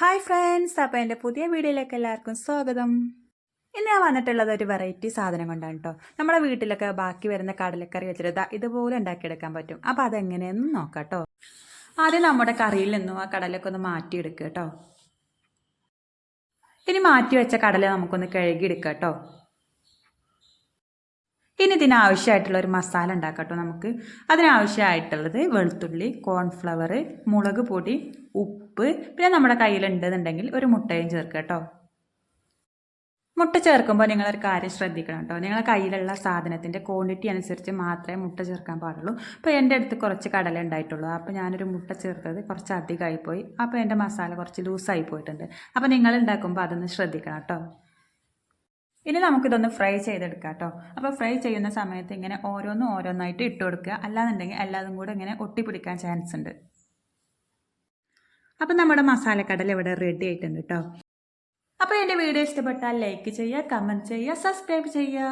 Hi friends, അപ്പോൾ എൻ്റെ പുതിയ വീഡിയോയിലേക്ക് എല്ലാവർക്കും സ്വാഗതം. ഇന്ന് ഞാൻ വന്നിട്ടുള്ളത് ഒരു വെറൈറ്റി സാധനം കൊണ്ടാണ് കേട്ടോ. നമ്മുടെ വീട്ടിലൊക്കെ ബാക്കി വരുന്ന കടലക്കറി വെച്ചിട്ട് ഇതുപോലെ ഉണ്ടാക്കിയെടുക്കാൻ പറ്റും. അപ്പോൾ അതെങ്ങനെയെന്ന് നോക്കാം കേട്ടോ. ആദ്യം നമ്മുടെ കറിയിൽ നിന്നും ആ കടലൊക്കെ ഒന്ന് മാറ്റിയെടുക്കുക കേട്ടോ. ഇനി മാറ്റി വെച്ച കടല നമുക്കൊന്ന് കഴുകിയെടുക്കാം കേട്ടോ. ഇനി ഇതിനാവശ്യമായിട്ടുള്ള ഒരു മസാല ഉണ്ടാക്കാം കേട്ടോ. നമുക്ക് അതിനാവശ്യമായിട്ടുള്ളത് വെളുത്തുള്ളി, കോൺഫ്ലവർ, മുളക് പൊടി, ഉപ്പ്, പിന്നെ നമ്മുടെ കയ്യിലുണ്ടെന്നുണ്ടെങ്കിൽ ഒരു മുട്ടയും ചേർക്കുക കേട്ടോ. മുട്ട ചേർക്കുമ്പോൾ നിങ്ങളൊരു കാര്യം ശ്രദ്ധിക്കണം കേട്ടോ. നിങ്ങളുടെ കയ്യിലുള്ള സാധനത്തിൻ്റെ ക്വാണ്ടിറ്റി അനുസരിച്ച് മാത്രമേ മുട്ട ചേർക്കാൻ പാടുള്ളൂ. അപ്പോൾ എൻ്റെ അടുത്ത് കുറച്ച് കടല ഉണ്ടായിട്ടുള്ളൂ. അപ്പോൾ ഞാനൊരു മുട്ട ചേർത്തത് കുറച്ച് അധികമായിപ്പോയി. അപ്പോൾ എൻ്റെ മസാല കുറച്ച് ലൂസായി പോയിട്ടുണ്ട്. അപ്പോൾ നിങ്ങൾ ഉണ്ടാക്കുമ്പോൾ അതൊന്ന് ശ്രദ്ധിക്കണം കേട്ടോ. ഇനി നമുക്കിതൊന്ന് ഫ്രൈ ചെയ്തെടുക്കാം കേട്ടോ. അപ്പോൾ ഫ്രൈ ചെയ്യുന്ന സമയത്ത് ഇങ്ങനെ ഓരോന്നായിട്ട് ഇട്ട് കൊടുക്കുക. അല്ലാന്നുണ്ടെങ്കിൽ എല്ലാതും കൂടെ ഇങ്ങനെ ഒട്ടിപ്പിടിക്കാൻ ചാൻസ് ഉണ്ട്. അപ്പം നമ്മുടെ മസാലക്കടല ഇവിടെ റെഡി ആയിട്ടുണ്ട് കേട്ടോ. അപ്പോൾ എൻ്റെ വീഡിയോ ഇഷ്ടപ്പെട്ടാൽ ലൈക്ക് ചെയ്യുക, കമൻറ്റ് ചെയ്യുക, സബ്സ്ക്രൈബ് ചെയ്യുക.